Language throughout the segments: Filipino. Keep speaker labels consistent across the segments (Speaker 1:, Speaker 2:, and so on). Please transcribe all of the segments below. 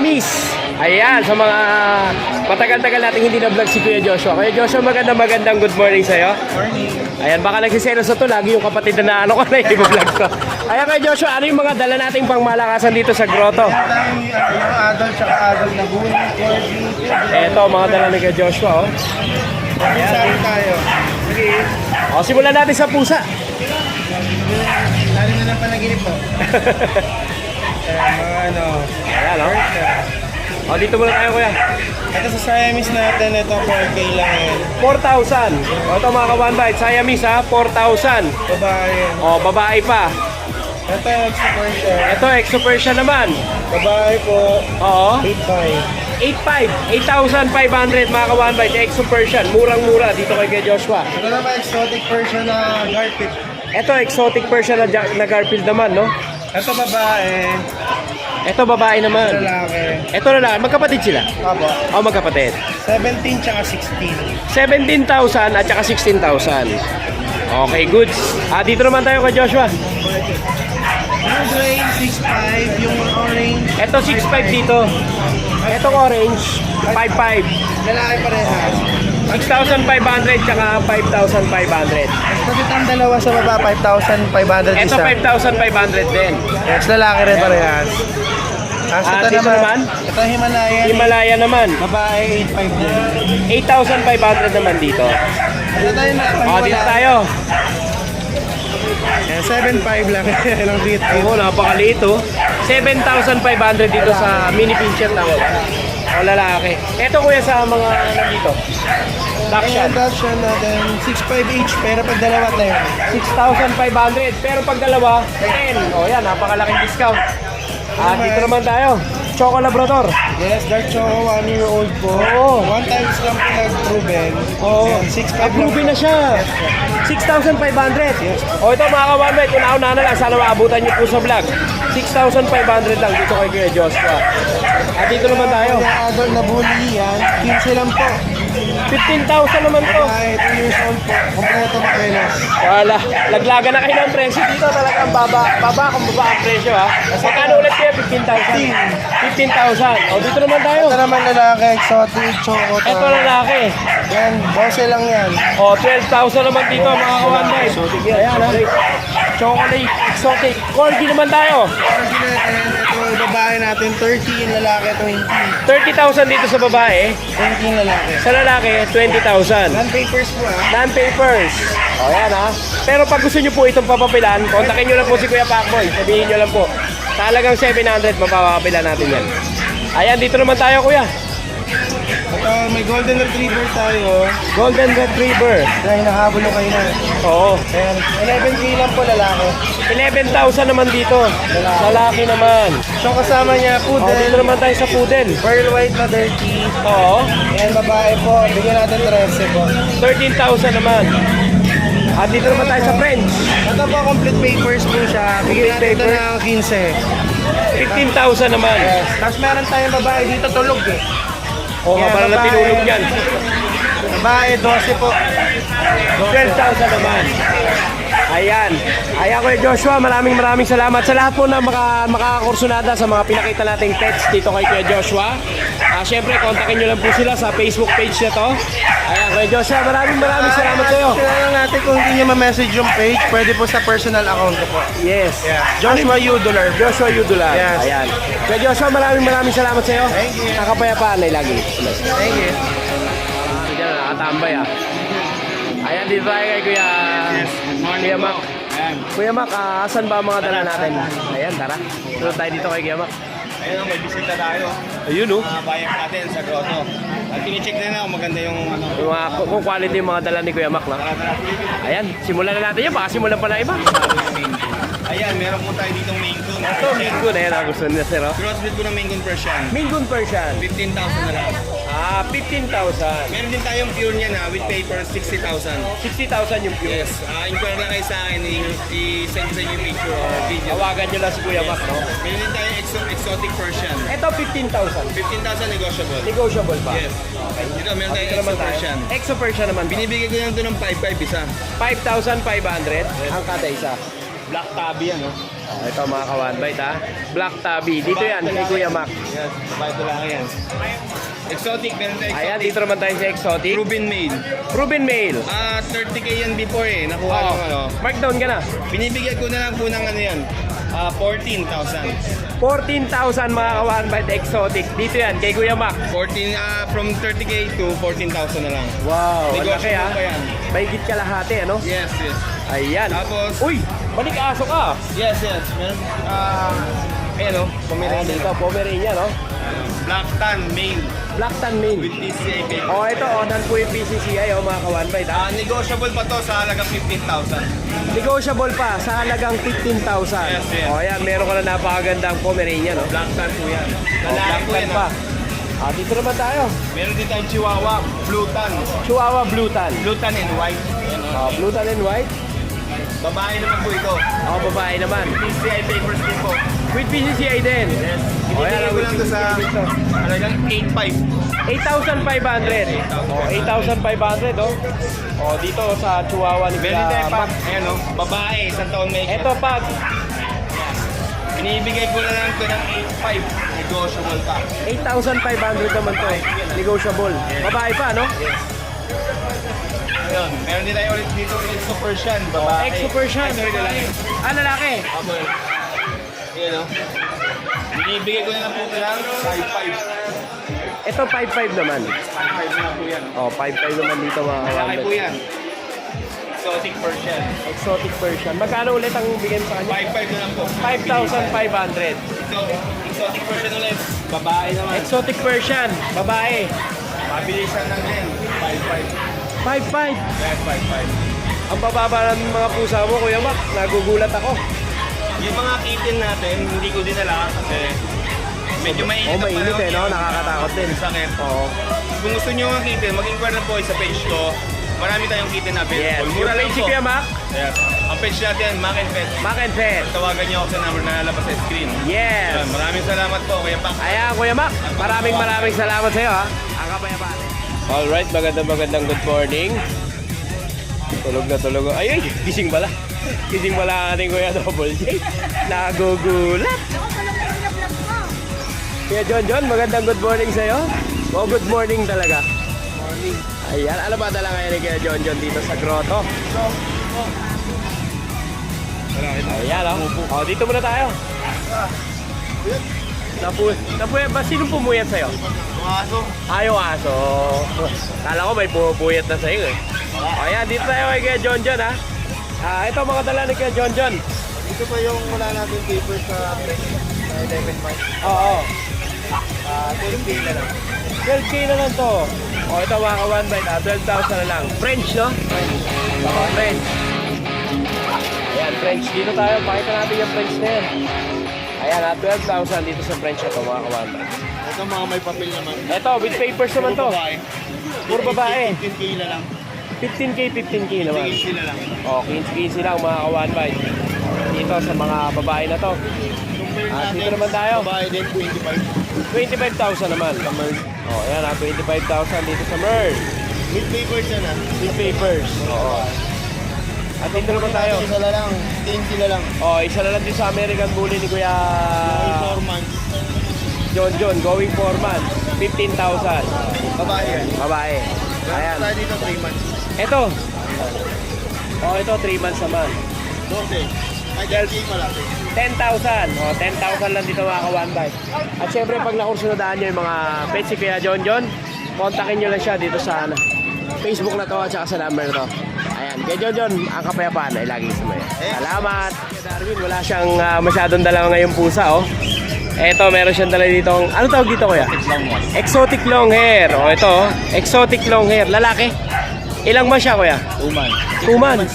Speaker 1: Siamese. Ayan, sa mga matagal-tagal nating hindi na-vlog si Kuya Joshua. Kuya Joshua, magandang good morning sa'yo.
Speaker 2: Morning.
Speaker 1: Ayan, baka nagsiselos na to. Lagi yung kapatid na ano ko na i-vlog ko. Ayan, Kuya Joshua, ano yung mga dala nating pangmalakasan dito sa grotto?
Speaker 2: Yung adult tsaka adult na bully, corgi.
Speaker 1: Eto, mga dala ni Kuya Joshua, oh.
Speaker 2: Saan tayo? Sige.
Speaker 1: O, simulan natin sa pusa.
Speaker 2: Lalo na ng panaginip mo. Mga ano.
Speaker 1: Ayan, oh. O, dito muna tayo, Kuya.
Speaker 2: Ito sa Siamese natin, ito 4K lang yan.
Speaker 1: 4,000. O, ito mga ka-one bite. Siamese, ha? 4,000.
Speaker 2: Babae.
Speaker 1: O, babae pa.
Speaker 2: Ito yung super share.
Speaker 1: Ito, Exo Persian naman.
Speaker 2: Babae po,
Speaker 1: Oo.
Speaker 2: 8.5.
Speaker 1: 8,500 mga ka-one bite. Exo Persian. Murang-mura dito kay Kuya Joshua.
Speaker 2: Ito naman exotic version na Garfield.
Speaker 1: Ito, exotic Persian na Garfield naman, no?
Speaker 2: Ito babae,
Speaker 1: Ito, babae naman.
Speaker 2: lalaki.
Speaker 1: Ito na lang. Magkapatid sila.
Speaker 2: Apo.
Speaker 1: O, magkapatid.
Speaker 2: 17 tsaka 16.
Speaker 1: 17,000 at saka 16,000. Okay, goods. Dito naman tayo kay Joshua.
Speaker 2: Yung gray, 6.5. Yung orange,
Speaker 1: Ito, 6,500 dito. Itong orange, 5,500.
Speaker 2: lalaki parehas.
Speaker 1: 6,500 tsaka 5,500.
Speaker 2: Tapos itong dalawa sa baba, 5,500
Speaker 1: Ito,
Speaker 2: isa.
Speaker 1: 5,500 din.
Speaker 2: Yes, lalaki rin parehas. Ito
Speaker 1: dito naman?
Speaker 2: Ito Himalayan.
Speaker 1: Himalaya naman.
Speaker 2: Babae, 8.5 din.
Speaker 1: 8,500 naman dito.
Speaker 2: Ito tayo na.
Speaker 1: Dito tayo.
Speaker 2: Yan, 7.5 lang. Ilang feet.
Speaker 1: Oo, napakaliit oh. 7,500 dito sa mini pinchet lang. O, lalaki. Ito kuya sa mga nandito.
Speaker 2: Action.
Speaker 1: Dakshan.
Speaker 2: Action natin, 6.5 each. Pero pag dalawa tayo,
Speaker 1: 6,500. Pero pag dalawa, 10. O yan, napakalaking discount. Dito naman tayo. Choco Labrador.
Speaker 2: yes, dark choco, 1 year old po.
Speaker 1: Oo.
Speaker 2: One times lang po nag-proven.
Speaker 1: Oo.
Speaker 2: Yan, 6.5 lang.
Speaker 1: Approve na siya. 6,500. O ito mga ka-1 una na lang. Sana maabutan niyo po sa vlog. 6,500 lang dito kay Kuya Joshua. Dito naman tayo.
Speaker 2: Yung adult na bully yan, 15 lang po.
Speaker 1: 15,000 naman to.
Speaker 2: Kahit 2 years old po. Kompleto makilos.
Speaker 1: Wala. Laglagan na kayo ng presyo. Dito talagang baba kung baba ang presyo ha. Magkano ulit kayo? 15,000. 15,000. O dito naman tayo.
Speaker 2: Ito naman lalaki, exotic, choco.
Speaker 1: Ito lalaki.
Speaker 2: Yan, 12 lang yan.
Speaker 1: O 12,000 naman dito mga kawanday. Ayan ha. Chocolate, exotic. Corgi naman tayo.
Speaker 2: Ito yung babae natin, 30, yung lalaki 20.
Speaker 1: 30,000 dito sa babae.
Speaker 2: 20 yung lalaki.
Speaker 1: Sa lalaki, 20,000.
Speaker 2: Non-papers po
Speaker 1: Non-papers. O yan ha. Pero pag gusto nyo po itong papapilan, kontakin nyo lang po si Kuya Pacboy. Sabihin nyo lang po. Talagang 700 mapapapilan natin yan. Ayan, dito naman tayo kuya.
Speaker 2: Ito, may golden retriever tayo.
Speaker 1: Golden Retriever.
Speaker 2: Dahil hinahabol ko kayo na.
Speaker 1: Oo.
Speaker 2: Ayan, 11K lang po lalaki.
Speaker 1: 11,000 naman dito. Lalaki naman.
Speaker 2: So kasama niya,
Speaker 1: O, dito
Speaker 2: poodle.
Speaker 1: naman tayo sa poodle.
Speaker 2: Pearl white na dirty.
Speaker 1: Oo.
Speaker 2: Ayan, babae po. Bigyan natin 13 po.
Speaker 1: 13,000 naman. At dito naman tayo sa French.
Speaker 2: Ito po, complete papers po siya. Bigyan natin ito ng 15.
Speaker 1: 15,000 naman.
Speaker 2: Yes. Tapos meron tayong babae dito tulog eh.
Speaker 1: O,
Speaker 2: Yeah,
Speaker 1: para na
Speaker 2: babae.
Speaker 1: tinulog yan.
Speaker 2: Babae, 12 po.
Speaker 1: 12,000 naman. Ayan. Ayan Kuya Joshua, maraming salamat sa lahat po na makakakursunada sa mga pinakita nating pets dito kay Kuya Joshua. Siyempre, kontakin nyo lang po sila sa Facebook page na to. Ayan, Kuya Joshua, maraming salamat sa iyo.
Speaker 2: Kailangan natin kung hindi nyo ma-message yung page, pwede po sa personal account ko po.
Speaker 1: Yes.
Speaker 2: Yeah. Joshua Udular.
Speaker 1: Joshua Udular.
Speaker 2: Yes.
Speaker 1: Ayan. Kuya Joshua, maraming salamat sa iyo.
Speaker 2: Thank you.
Speaker 1: Nakapayapaan ay lagi.
Speaker 2: Thank you.
Speaker 1: Diyan na, nakatambay ah. Ayan, dito tayo kay Kuya. Kuya Mac. Kuya Mac, asan ba ang mga dala natin? Ayan, tara. Sunod tayo dito kay Kuya Mac.
Speaker 3: Ayun, may bisita tayo.
Speaker 1: Ayun oh.
Speaker 3: Mga bayan natin sa grotto. At tinicheck na kung maganda yung ano.
Speaker 1: Yung mga, kung quality yung mga dala ni Kuya Mac. No? Ayan, simulan na natin yan. Baka simulan pa na iba.
Speaker 3: Ayan, meron po tayo ditong Maine Coon.
Speaker 1: Ito, Maine Coon. Ayan, gusto nila sir. Oh.
Speaker 3: Crossbreed po ng Maine Coon Persian.
Speaker 1: Maine Coon Persian.
Speaker 3: 15,000 na lang.
Speaker 1: 15,000.
Speaker 3: Meron din tayong pure niya na with paper 60,000.
Speaker 1: 60,000 yung pure.
Speaker 3: Yes, inquire lang kayo sa akin, i-send ko sa inyo yung picture or video.
Speaker 1: Tawagan nyo lang si Kuya Mac. No?
Speaker 3: Meron din tayong exotic Persian.
Speaker 1: Ito, 15,000.
Speaker 3: 15,000 negotiable.
Speaker 1: Negotiable pa.
Speaker 3: Yes. Dito, meron tayong
Speaker 1: Ito naman
Speaker 3: exo
Speaker 1: tayo.
Speaker 3: Persian.
Speaker 1: Exo Persian naman.
Speaker 3: Binibigay ko lang ito ng 5,500 isa.
Speaker 1: 5,500 ang kada isa.
Speaker 3: Black tabby yan, no?
Speaker 1: Ito mga ka-one bite ha. Black Tabby. Dito yan, kay Kuya Mac.
Speaker 3: Yes, sabay ito lang yan. Exotic, meron tayo
Speaker 1: Ayan,
Speaker 3: exotic.
Speaker 1: dito naman tayo sa exotic.
Speaker 3: Proven male.
Speaker 1: Proven male.
Speaker 3: 30k yan before eh. Nakuha
Speaker 1: Oo.
Speaker 3: ng ano.
Speaker 1: Mark down ka na.
Speaker 3: Binibigyan ko na lang po ng ano yan. 14,000.
Speaker 1: 14,000 mga ka-one bite exotic. Dito yan, kay Kuya Mac.
Speaker 3: 14, from 30k to 14,000 na lang.
Speaker 1: Wow, ang laki
Speaker 3: Negotiable
Speaker 1: ha.
Speaker 3: pa yan.
Speaker 1: Mahigit kalahati, ano?
Speaker 3: Yes, yes.
Speaker 1: Ayan.
Speaker 3: Tapos-
Speaker 1: Uy, balik aso ka.
Speaker 3: Yes, yes. Meron, ayan o,
Speaker 1: Ayan,
Speaker 3: Pomeranian.
Speaker 1: dito, Pomeranian, no?
Speaker 3: Black tan, male,
Speaker 1: Black Tan Mane.
Speaker 3: with TCA baby.
Speaker 1: Oh, ito, onan po yung PCCI, mga ka-one bite, ha?
Speaker 3: Negotiable pa to sa halagang 15,000.
Speaker 1: Negotiable pa sa halagang 15,000.
Speaker 3: Yes, yes.
Speaker 1: Oh, ayan, meron ka na napakagandang Pomeranian, no?
Speaker 3: Black tan po yan.
Speaker 1: Oh,
Speaker 3: Lalaki
Speaker 1: Black
Speaker 3: po
Speaker 1: Tan
Speaker 3: yan.
Speaker 1: pa. Dito naman tayo.
Speaker 3: Meron din tayong Chihuahua, blue tan.
Speaker 1: Chihuahua Blue Tan.
Speaker 3: Blue tan and white. Yan, o.
Speaker 1: Blue Tan and White.
Speaker 3: Babae naman po ito.
Speaker 1: Babae naman.
Speaker 3: TCI papers din po.
Speaker 1: With PCCI din.
Speaker 3: Yes.
Speaker 1: Oh,
Speaker 3: Ibibigay
Speaker 1: yan,
Speaker 3: ko
Speaker 1: with
Speaker 3: lang to sa
Speaker 1: PCCI dito.
Speaker 3: halagang 8,500.
Speaker 1: 8,500. Oh, 8,500, oh. Oh, dito sa Chihuahua ni
Speaker 3: Meron din
Speaker 1: Kuya
Speaker 3: tayong
Speaker 1: Mac.
Speaker 3: ayan o, babae, isang taon may
Speaker 1: Ito pag
Speaker 3: Binibigay ko na lang to ng 8,500. Negotiable pa.
Speaker 1: 8,500 naman to. Negotiable. Babae pa, no?
Speaker 3: Ayun, meron din tayo ulit dito Exo Persian, babae.
Speaker 1: Exo Persian.
Speaker 3: Ay, sorry, lalaki.
Speaker 1: Lalaki.
Speaker 3: Apo. Ayan o. Binibigay ko na lang po ng 5,500.
Speaker 1: Ito 5,500 naman.
Speaker 3: 5,500 na po yan.
Speaker 1: Oh, 5,500 naman dito mga
Speaker 3: Malaki po
Speaker 1: kawan.
Speaker 3: yan. Exotic Persian.
Speaker 1: Exotic Persian. Magkano ulit ang bigay mo sa kanya?
Speaker 3: 5,500 na lang po.
Speaker 1: 5,500.
Speaker 3: Exotic Persian ulit. Babae naman.
Speaker 1: Exotic Persian. Babae.
Speaker 3: Mabilisan lang din. 5,500.
Speaker 1: 5,500.
Speaker 3: Yes, 5,500.
Speaker 1: Ang bababa ng mga pusa mo, Kuya Mac. Nagugulat ako.
Speaker 3: Yung mga kitten natin, hindi ko dinala kasi medyo mainit.
Speaker 1: Oh, mainit
Speaker 3: ang panahon
Speaker 1: eh, no?
Speaker 3: ngayon.
Speaker 1: Nakakatakot din.
Speaker 3: Sakit.
Speaker 1: Oo.
Speaker 3: Kung gusto nyo ng kitten, mag-inquire na po sa page ko. Marami tayong kitten na available.
Speaker 1: Yes. Yung
Speaker 3: Mura lang
Speaker 1: page si
Speaker 3: po.
Speaker 1: Kuya Mac.
Speaker 3: Yes. Ang page natin, Mac and Pet.
Speaker 1: Mac and Pet.
Speaker 3: Tawagan nyo ako sa number na nalabas sa screen.
Speaker 1: Yes.
Speaker 3: Ayan, maraming salamat po, Kuya Pak.
Speaker 1: Ayan, Kuya Mac. Maraming salamat sa iyo, ha. Ang kapayapaan. Alright, magandang good morning. Tulog na tulog. Ay, gising pala. Gising pala ang ating Kuya Double J. Nagugulat. Kuya John, magandang good morning sa iyo. Oh, good morning talaga. Morning. Ayan, ano ba dala ngayon ni Kuya John dito sa grotto? Ayan, oh. Oh, dito muna tayo. Napuyat ba? Sinong pumuyat sa'yo?
Speaker 3: Aso.
Speaker 1: Ayaw aso. Kala ko may pumupuyat na sa'yo eh. O yan, dito tayo kay Kuya John ha. Ito mga dala ni Kuya John.
Speaker 2: Ito pa yung wala natin paper sa 11 months.
Speaker 1: Oo.
Speaker 2: 12K na lang.
Speaker 1: 12K na lang to. O ito mga ka-one bite 12,000 na lang. French, no? Oo, French. Ayan, French. Dito tayo. Pakita natin yung French na yan. Ayan, 12,000 dito sa French ito mga ka-one bite.
Speaker 2: Ito mga may papel naman.
Speaker 1: Ito, with papers naman to. Puro babae.
Speaker 2: 15K na lang.
Speaker 1: 15K naman.
Speaker 2: 15K na lang.
Speaker 1: O, 15 lang mga ka-one bite. Dito sa mga babae na to.
Speaker 2: Compare
Speaker 1: Dito naman tayo.
Speaker 2: Babae din, 25.
Speaker 1: 25,000 naman.
Speaker 2: Sa Merl.
Speaker 1: O, ayan 25,000 dito sa Merl.
Speaker 2: With papers yan
Speaker 1: With papers. Oo. At dito naman tayo.
Speaker 2: Isa na lang. 10K na lang.
Speaker 1: O, isa na lang din sa American Bully ni Kuya
Speaker 2: 4 months.
Speaker 1: John, going 4 months. 15,000.
Speaker 2: Babae yan.
Speaker 1: Babae. Ayan.
Speaker 2: Tayo dito 3 months.
Speaker 1: Ito. O, ito 3 months naman.
Speaker 2: 12. Ay, 10K pala.
Speaker 1: 10,000. O, 10,000 lang dito mga ka-one bite. At syempre, pag nakursunodaan nyo yung mga pets si Kuya John, kontakin nyo lang siya dito sa Facebook na to at saka sa number na to. Ayan, Kuya John, ang kapayapaan ay laging sumaya. Salamat! Kuya Darwin, wala siyang masyadong dala ngayong pusa, oh. Eto, meron siyang dala ditong, ano tawag dito, Kuya? Exotic long hair. O, ito, oh. Exotic long hair. Lalaki. Ilang months siya, Kuya?
Speaker 2: 2 months.
Speaker 1: 2 months.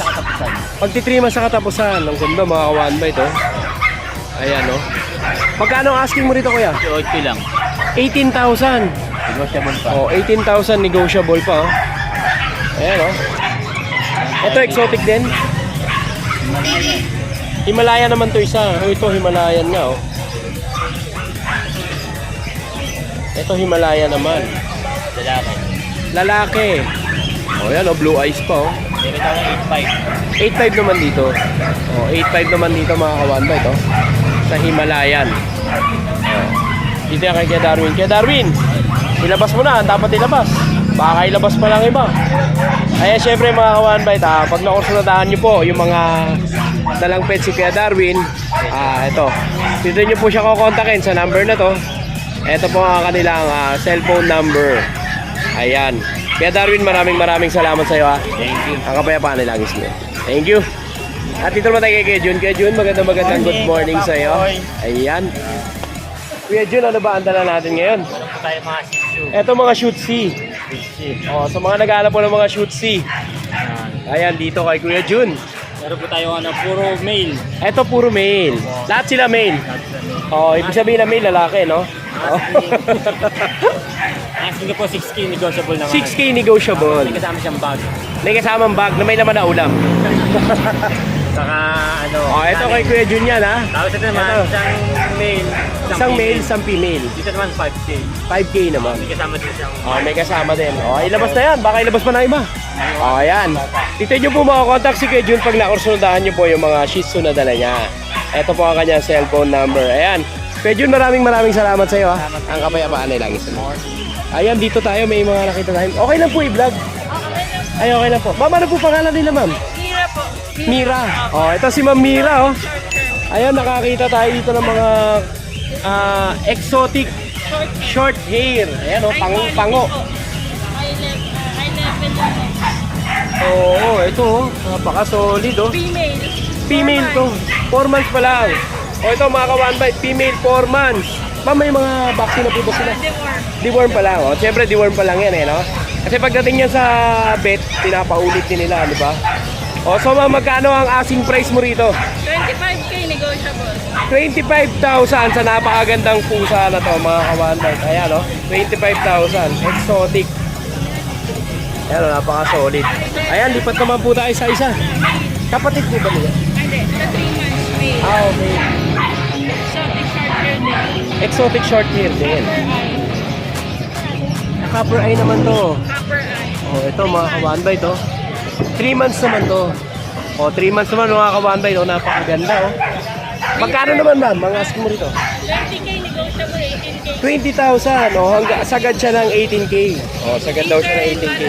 Speaker 1: Pagti 3 months sa katapusan. Ang ganda, mga ka-one bite, oh. Ayan, oh. Magkano ang asking mo rito, Kuya?
Speaker 2: 8K lang.
Speaker 1: 18,000.
Speaker 2: Negotiable pa.
Speaker 1: Oh, 18,000 negotiable pa, oh. Ayan, oh. Ito, exotic din. Himalaya naman to isa. Oh, ito, Himalayan nga, oh. Ito, Himalaya naman.
Speaker 2: Lalaki.
Speaker 1: Lalaki. Oh, yan, oh. Blue eyes pa, oh.
Speaker 3: Meron tayo 8.5.
Speaker 1: 8.5 naman dito. Oh, 8.5 naman dito mga ka-one bite, oh. Sa Himalayan. Oh. Dito yan kay Kuya Darwin. Kuya Darwin, ilabas mo na. Dapat ilabas. Baka ilabas pa lang iba. Ayan, syempre mga ka-one bite, pag nakursunadahan nyo po yung mga dalang pet si Kuya Darwin, ito. Dito nyo po siya kukontakin sa number na to. Ito po ang kanilang cellphone number. Ayan. Kuya Darwin, maraming salamat sa iyo, ha.
Speaker 3: Thank you.
Speaker 1: Ang kapayapaan nila, guys mo. Thank you. At dito naman tayo kay Kuya Jun. Kuya Jun, magandang good morning sa iyo. Ayan. Kuya Jun, ano ba ang dala natin ngayon?
Speaker 3: Meron tayo mga Shih Tzu.
Speaker 1: Ito mga Shih Tzu. Oh, sa mga naghahanap po ng mga Shih Tzu. Ayan, dito kay Kuya Jun.
Speaker 3: Meron po tayo puro male.
Speaker 1: Ito puro male. Lahat sila male. Oh, ibig sabihin na male, lalaki, no? Oh.
Speaker 3: Asking ko po 6K negotiable naman.
Speaker 1: 6K negotiable.
Speaker 3: May kasama siyang bag.
Speaker 1: May kasamang bag na may laman na ulam.
Speaker 3: Saka
Speaker 1: Oh, ito kay Kuya Jun yan, ha?
Speaker 3: Tapos ito naman,
Speaker 1: Ito.
Speaker 3: isang male.
Speaker 1: Isang male, isang female.
Speaker 3: Dito naman 5K.
Speaker 1: 5K naman.
Speaker 3: May kasama din siyang
Speaker 1: Oh, may kasama din. Oh, ilabas na yan. Baka ilabas pa na iba. Oh, ayan. Dito nyo po makakontakt si Kuya Jun pag nakursundahan nyo po yung mga Shih Tzu na dala niya. Ito po ang kanyang cellphone number. Ayan. Kuya Jun, maraming salamat sa iyo, ha. Ang kapayapaan ay lagi sa mga. Ayan, dito tayo. May mga nakita tayo. Okay lang po i-vlog. Ay, okay lang po. Ma'am, ano po pangalan nila, ma'am?
Speaker 4: Mira po.
Speaker 1: Mira. Oh, ito si Ma'am Mira, oh. Ayan, nakakita tayo dito ng mga exotic short hair. Ayan, oh, pango.
Speaker 4: High level lang po.
Speaker 1: Oo, ito, oh. Napaka-solid, oh.
Speaker 4: Female.
Speaker 1: Female to. 4 months pa lang. O ito mga ka-one bite, female 4 months. Ma'am, may mga vaccine na po ba sila?
Speaker 4: Deworm.
Speaker 1: Deworm pa lang. O, siyempre deworm pa lang yan eh, no? Kasi pagdating yan sa vet, pinapaulit din nila, di ba? O, so ma'am, magkano ang asking price mo rito?
Speaker 4: 25K negotiable.
Speaker 1: 25,000 sa napakagandang pusa na to, mga ka-one bite. Ayan, no? 25,000. Exotic. Ayan, no? Napaka-solid. Ayan, lipat naman po tayo sa isa. Kapatid po ba nila?
Speaker 4: Hindi. Sa 3 months male.
Speaker 1: Okay.
Speaker 4: Exotic short hair din.
Speaker 1: Exotic short hair din.
Speaker 4: Copper eye.
Speaker 1: Copper eye naman to.
Speaker 4: Copper eye.
Speaker 1: Oh, ito mga ka-one bite, oh. 3 months naman to. Oh, 3 months naman mga ka-one bite, oh. Napakaganda, oh. Magkano naman, ma'am? Mga asking mo rito?
Speaker 4: 20K negotiable. 18K.
Speaker 1: 20,000. Oh, sagad siya ng 18K. Oh, sagad daw siya ng 18K.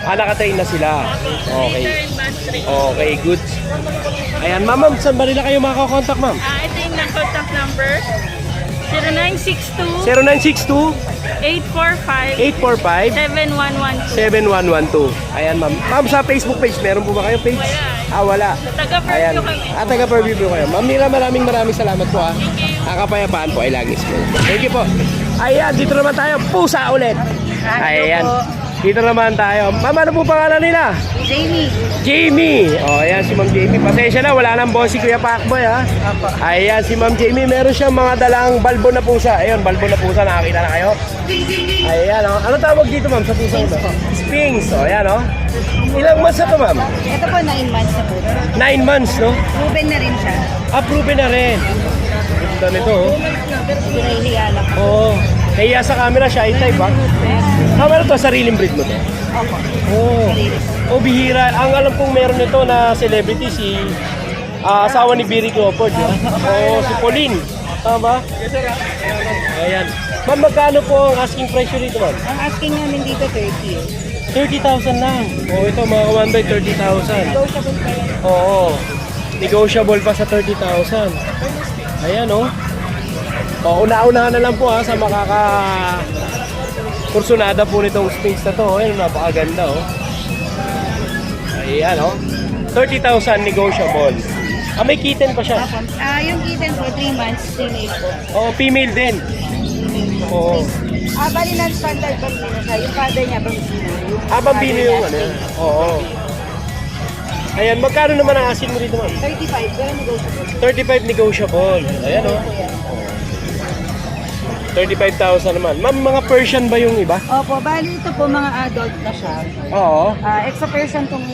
Speaker 1: Nakatrain na sila. Okay. Okay, good. Ayan, ma'am, saan ba nila kayo makakontakt, ma'am?
Speaker 4: Ito yung contact number. 0962
Speaker 1: 0962
Speaker 4: 845
Speaker 1: 845
Speaker 4: 7112.
Speaker 1: 7112. Ayan, ma'am. Ma'am, sa Facebook page, meron po ba kayo page? Wala. Ayan.
Speaker 4: Taga-Fairview kami.
Speaker 1: Taga-Fairview po kayo. Ma'am Mira, maraming salamat po, ha. Ang kapayapaan po ay lagi smooth. Thank you po. Ayan, dito naman tayo. Pusa ulit. Ayan. Dito naman tayo. Ma'am, ano po pangalan nila?
Speaker 4: Jamie.
Speaker 1: Jamie. O, ayan si Ma'am Jamie. Pasensya na, wala nang boss si Kuya Pacboy, ha. Ayan, si Ma'am Jamie. Meron siyang mga dalang balbo na pusa. Ayun, balbo na pusa. Nakakita na kayo? Ayan, o. Ano tawag dito, ma'am, sa pusa ito? Sphinx. O, ayan, o. Ilang months na to, ma'am?
Speaker 5: Ito po, 9 months na po.
Speaker 1: 9 months, no?
Speaker 5: Proven na rin siya.
Speaker 1: Approve na rin. Ganda nito, oh.
Speaker 5: Pinahihiya lang.
Speaker 1: Oo. Kaya sa camera, shy type, ha? Tama na to, sariling breed mo to?
Speaker 5: Opo.
Speaker 1: Oo. Oh, bihira. Ang alam kong meron nito na celebrity, si asawa ni Billy Crawford, ha? Oo, si Pauline. Tama ba? Ayan. Ma'am, magkano po ang asking price nyo dito, ma'am?
Speaker 5: Ang asking namin dito, 30.
Speaker 1: 30,000 lang. Oo, ito mga kawan by 30,000.
Speaker 5: Negotiable pa yan.
Speaker 1: Oo. Negotiable pa sa 30,000. Ayan, oh. O, una-unahan na lang po, ha, sa kursunada po nitong Sphinx na to. Ayun, napakaganda, oh. Ayan, oh. 30,000 negotiable. May kitten pa siya.
Speaker 5: Opo. Yung kitten po, 3 months, female po.
Speaker 1: Oo, female din. Oo.
Speaker 5: Bali non-standard bambino siya. Yung father niya, bambino.
Speaker 1: Bambino yung ano. Oo. Ayan, magkano naman ang asin mo dito, ma'am?
Speaker 5: 35, pero negotiable.
Speaker 1: 35 negotiable. Ayan, oh. 35,000 naman. Ma'am, mga Persian ba yung iba?
Speaker 5: Opo, bali ito po mga adult na siya.
Speaker 1: Oo.
Speaker 5: Extra person tong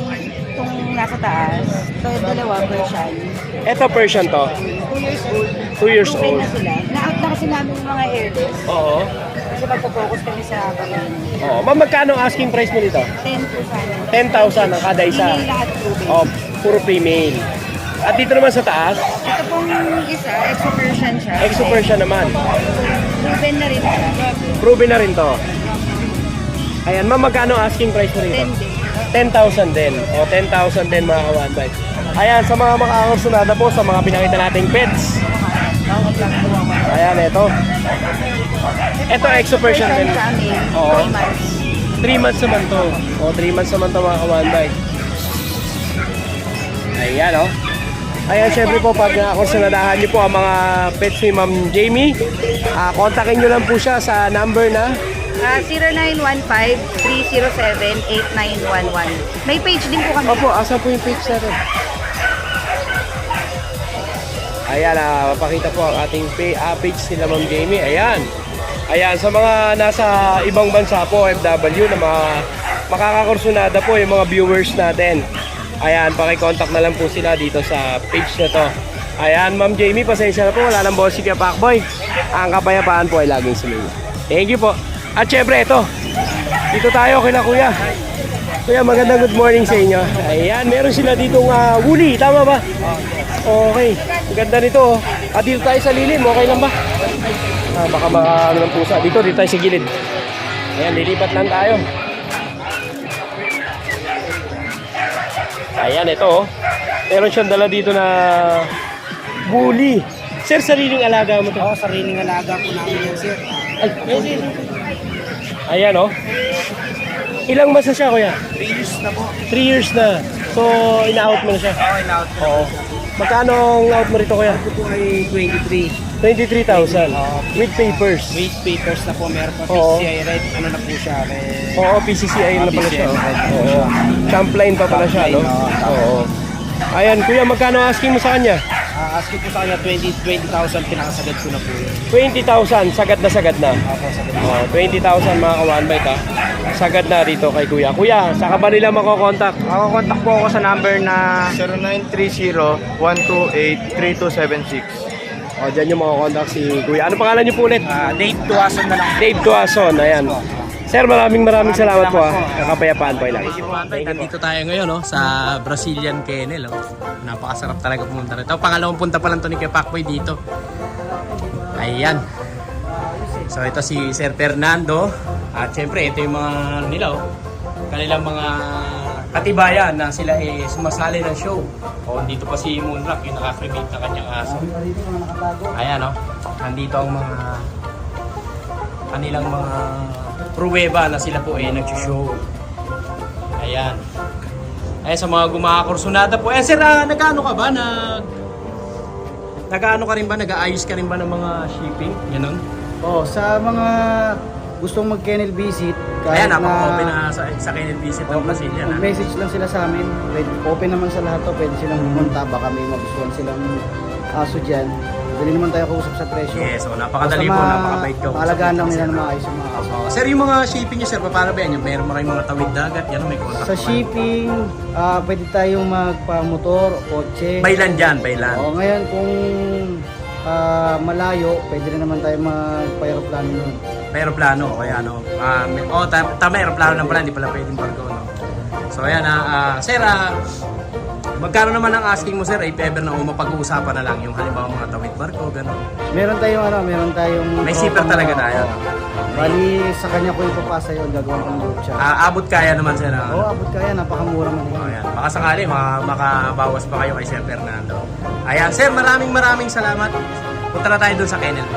Speaker 5: nasa taas. So, dalawa Persian.
Speaker 1: Ito Persian to.
Speaker 5: 2 years old.
Speaker 1: 2 years
Speaker 5: Proven
Speaker 1: old.
Speaker 5: na sila. Na-out na kasi namin yung mga airless.
Speaker 1: Oo.
Speaker 5: Kasi magpo-focus kami sa babae.
Speaker 1: Oo. Ma'am, magkano asking price mo dito?
Speaker 5: 10 po sana.
Speaker 1: 10,000 ang kada isa.
Speaker 5: Hindi lahat proven.
Speaker 1: Oh, puro female. At dito naman sa taas,
Speaker 5: Ito pong isa, exo-Persian siya.
Speaker 1: exo-Persian naman.
Speaker 5: Proven na rin siya.
Speaker 1: Proven na rin to. Ayan, ma'am, magkano asking price mo rito?
Speaker 5: 10 din.
Speaker 1: 10,000 din. O, 10,000 din mga kawanbay. Ayan, sa mga makakursunada po, sa mga pinakita nating pets. Ayan, ito. Ito, exo-Persian din.
Speaker 5: Sa amin,
Speaker 1: Oo.
Speaker 5: 3 months.
Speaker 1: 3 months naman to. O, 3 months naman to mga kawanbay. Ayan, o. Ayan, syempre po, pag kursunadahan niyo po ang mga pets ni Ma'am Jamie, kontakin niyo lang po siya sa number na
Speaker 5: 0915-307-8911. May page din po kami.
Speaker 1: Opo, asa po yung page natin? Ayan, mapakita po ang ating page nila Ma'am Jamie. Ayan. Ayan, sa mga nasa ibang bansa po, FW, na mga makakakursunada po yung mga viewers natin. Ayan, pakicontact na lang po sila dito sa page na to. Ayan, Ma'am Jamie, pasensya na po. Wala nang boss si Kuya Pacboy. Ang kapayapaan po ay laging sumiyo. Thank you po. At syempre, ito. Dito tayo kila Kuya. Kuya, magandang good morning sa inyo. Ayan, meron sila ditong woolly. Tama ba? Okay. Ang ganda nito. At dito tayo sa lilim. Okay lang ba? Baka ano ng pusa. Dito tayo sa gilid. Ayan, lilipat lang tayo. Ayan, ito. Meron siyang dala dito na woolly. Sir, sariling alaga mo to?
Speaker 2: Oo, sariling alaga po namin yan, sir.
Speaker 1: Ay, ayan, oh. Ilang months na siya, kuya?
Speaker 2: 3 years na po.
Speaker 1: 3 years na. So, ina-out mo na siya?
Speaker 2: Okay, na-out po.
Speaker 1: Oo. Magkano ang out mo rito, kuya?
Speaker 2: Ito po ay 23.
Speaker 1: 23,000. With papers.
Speaker 2: With papers na po, meron pa
Speaker 1: Oo.
Speaker 2: PCI red. Ano na po siya?
Speaker 1: Oo, PCCI na pala siya.
Speaker 2: PCCI red.
Speaker 1: Oo. Champline pa pala siya, no? Oo. Ayan, kuya, magkano asking mo sa kanya?
Speaker 2: Asking po sa kanya 20,000, pinakasagad ko na po yun.
Speaker 1: 20,000, sagad na sagad na.
Speaker 2: Ako, sagad.
Speaker 1: 20,000 mga ka-one-bite, ha? Sagad na rito kay kuya. Kuya, saan ka ba nila makokontak?
Speaker 2: Contact po ako sa number na 0930-128-3276.
Speaker 1: O, dyan yung makokontak si kuya. Ano pangalan niyo po ulit?
Speaker 2: Dave Tuason na lang.
Speaker 1: Dave Tuason, ayan. Sir, maraming salamat po, ha. Kakapayapaan po ay lagi.
Speaker 6: Nandito tayo ngayon sa Brazilian Kennel. Napakasarap talaga pumunta rito. Pangalawang punta pa lang to ni Kuya Pacboy dito. Ayan. So ito si Sir Fernando. At syempre ito yung mga nila. Kanilang mga katibayan na sila sumasali ng show. Dito pa si Moonrock, yung naka-cremate na kanyang aso. Ayan nandito ang mga kanilang mga pruweba na sila po nag-show. Ayan. Sa mga gumakakursunada po. Sir, nag-ano ka ba? Nag-ano ka rin ba? Nag-aayos ka rin ba ng mga shipping? Ganon?
Speaker 2: Sa mga gustong mag-kennel visit,
Speaker 6: Ayan, napaka-open na sa kennel visit ng Brazilian.
Speaker 2: message lang sila sa amin. Open naman sa lahat to. Pwede silang pumunta. Baka may magustuhan silang aso dyan. Dali naman tayo kausap sa presyo.
Speaker 6: Yes, napakadali po, napakabait ka.
Speaker 2: Paalagaan lang nila ng mga ayos yung mga aso.
Speaker 6: Sir, yung mga shipping niyo, sir, paano ba yan? Yung meron mo kayong mga tawid dagat, yan may contact
Speaker 2: Sa
Speaker 6: naman.
Speaker 2: shipping, pwede tayong magpa-motor o kotse.
Speaker 6: Bailan dyan, bailan.
Speaker 2: Ngayon kung malayo, pwede rin naman tayo magpa-aeroplano nun.
Speaker 6: May aeroplano, kaya tama, aeroplano lang pala, hindi pala pwedeng barko, no? So ayan, sir, magkano naman ang asking mo, sir, if ever na mapag-uusapan na lang yung halimbawa mga tawid barko, gano'n.
Speaker 2: Meron tayong
Speaker 6: May zipper talaga tayo.
Speaker 2: Bali, sa kanya ko ipapasa yun, gagawin ko ng group chat.
Speaker 6: Abot kaya naman, sir.
Speaker 2: Abot kaya, napakamura man yun.
Speaker 6: Ayan, baka sakali, makabawas pa kayo kay Sir Fernando. Ayan, sir, maraming salamat. Punta na tayo dun sa kennel.